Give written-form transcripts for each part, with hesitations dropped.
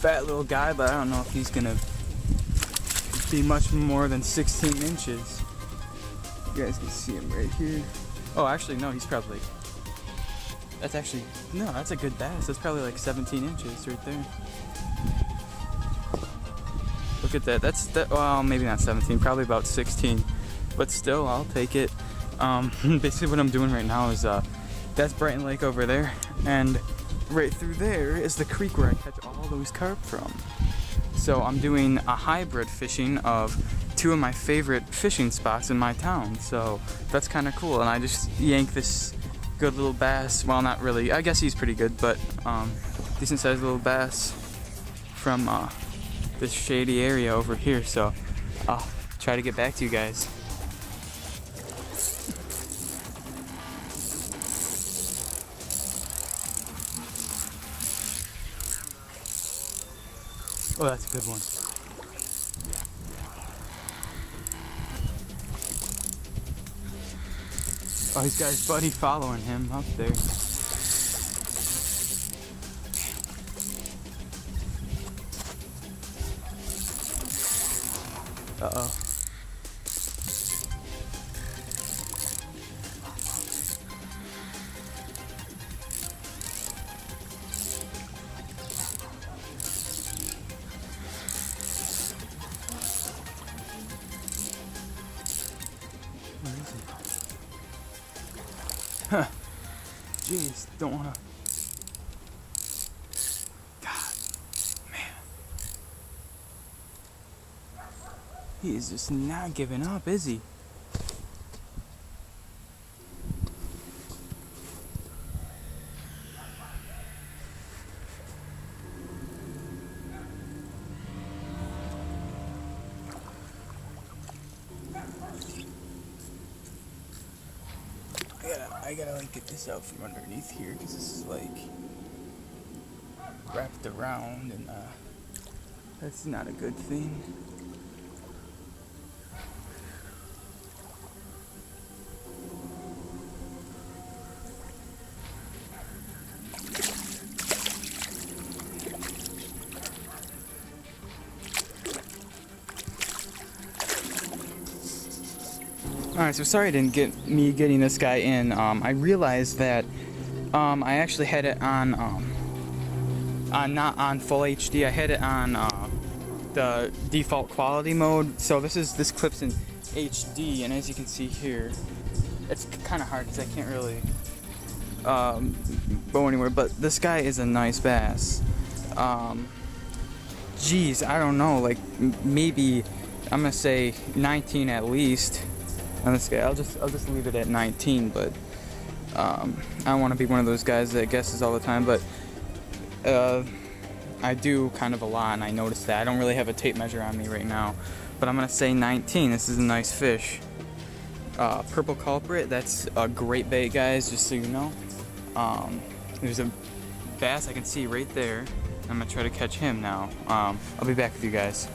Fat little guy, but I don't know if he's gonna be much more than 16 inches. You guys can see him right here. Oh, actually, no, he's probably, that's actually, no, that's a good bass. That's probably like 17 inches right there. Look at that. Well, maybe not 17, probably about 16. But still, I'll take it. Basically what I'm doing right now is, that's Brighton Lake over there. And right through there is the creek where I catch all those carp from. So I'm doing a hybrid fishing of two of my favorite fishing spots in my town. So that's kind of cool. And I just yanked this good little bass. Well, not really. I guess he's pretty good, but decent sized little bass from this shady area over here. So I'll try to get back to you guys. Oh, that's a good one. Oh, he's got his buddy following him up there. Uh-oh. Huh. Jeez, don't wanna. God, man. He is just not giving up, is he? I gotta like get this out from underneath here because this is like wrapped around and that's not a good thing. Alright, so sorry I didn't get me getting this guy in. I realized that I actually had it on not on full HD. I had it on the default quality mode. So this clips in HD, and as you can see here, it's kind of hard because I can't really go anywhere. But this guy is a nice bass. Geez, I don't know, like maybe I'm gonna say 19 at least. On this guy, I'll just leave it at 19, but I don't want to be one of those guys that guesses all the time, but I do kind of a lot, and I noticed that. I don't really have a tape measure on me right now, but I'm gonna say 19. This is a nice fish. Purple culprit, that's a great bait, guys, just so you know. There's a bass I can see right there. I'm gonna try to catch him now. I'll be back with you guys.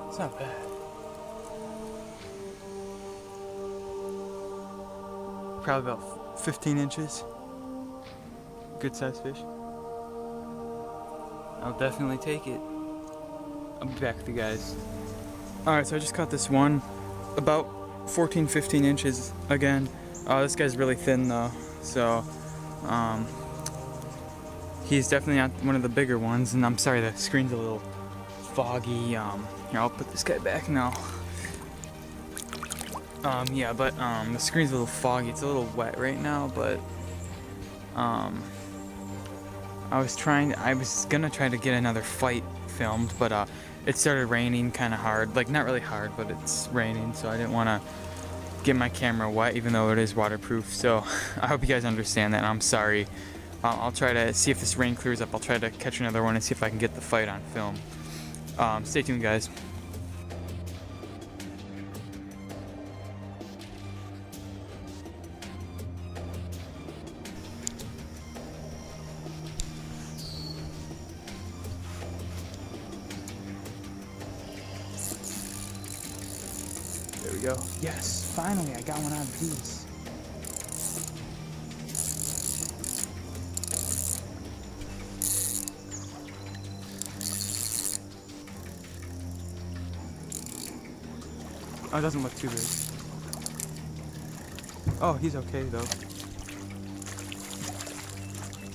It's not bad. Probably about 15 inches. Good sized fish. I'll definitely take it. I'll be back with you guys. Alright, so I just caught this one about 14-15 inches again. This guy's really thin though, so he's definitely not one of the bigger ones, and I'm sorry the screen's a little foggy. Here, I'll put this guy back now. Yeah, but the screen's a little foggy. It's a little wet right now, but I was gonna try to get another fight filmed, but it started raining kind of hard. Like, not really hard, but it's raining, so I didn't want to get my camera wet, even though it is waterproof. So I hope you guys understand that, and I'm sorry. I'll try to see if this rain clears up. I'll try to catch another one and see if I can get the fight on film. Stay tuned, guys. we go. Yes, finally I got one out of these. Oh, it doesn't look too big. Oh, he's okay though.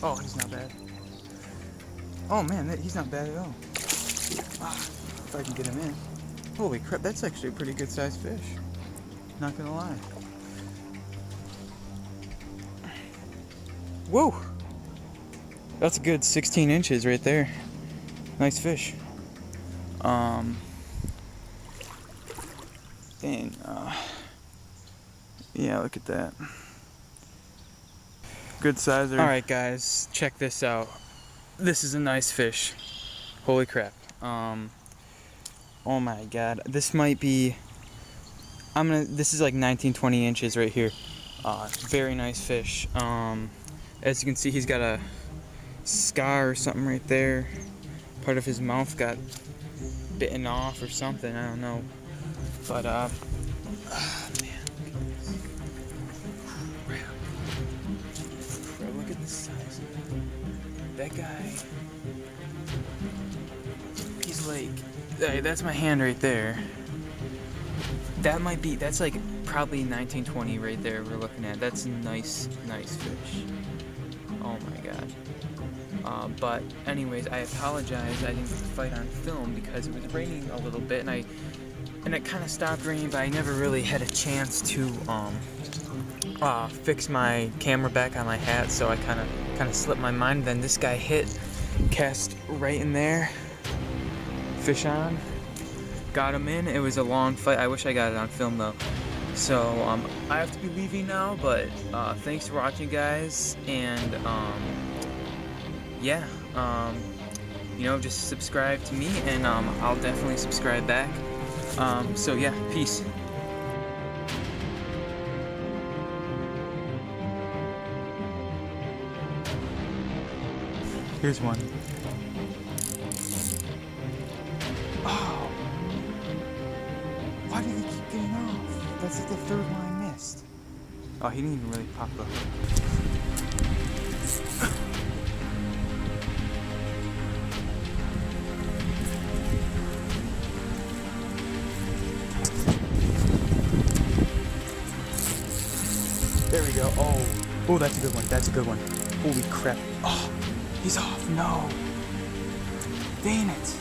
Oh, he's not bad. Oh man, he's not bad at all. Ah, if I can get him in. Holy crap, that's actually a pretty good sized fish. Not gonna lie. Whoa! That's a good 16 inches right there. Nice fish. And yeah, look at that. Good sizer. All right, guys, check this out. This is a nice fish. Holy crap. Oh my god, this might be, this is like 19-20 inches right here. Very nice fish. As you can see, he's got a scar or something right there. Part of his mouth got bitten off or something, I don't know. But man, bro, look at the size of it. That guy, he's like, hey, that's my hand right there. That might be, that's like probably 1920 right there we're looking at. That's a nice fish. Oh my god. But anyways, I apologize I didn't get the fight on film because it was raining a little bit, and it kind of stopped raining, but I never really had a chance to fix my camera back on my hat, so I kind of slipped my mind. Then this guy cast right in there, fish on, got him in. It was a long fight. I wish I got it on film though. So I have to be leaving now, but thanks for watching, guys, and yeah, you know, just subscribe to me, and I'll definitely subscribe back. So yeah, peace. Here's one. Oh! Why did he keep getting off? That's like the third one I missed. Oh, he didn't even really pop up. There we go. Oh, that's a good one. That's a good one. Holy crap. Oh, he's off. No. Dang it.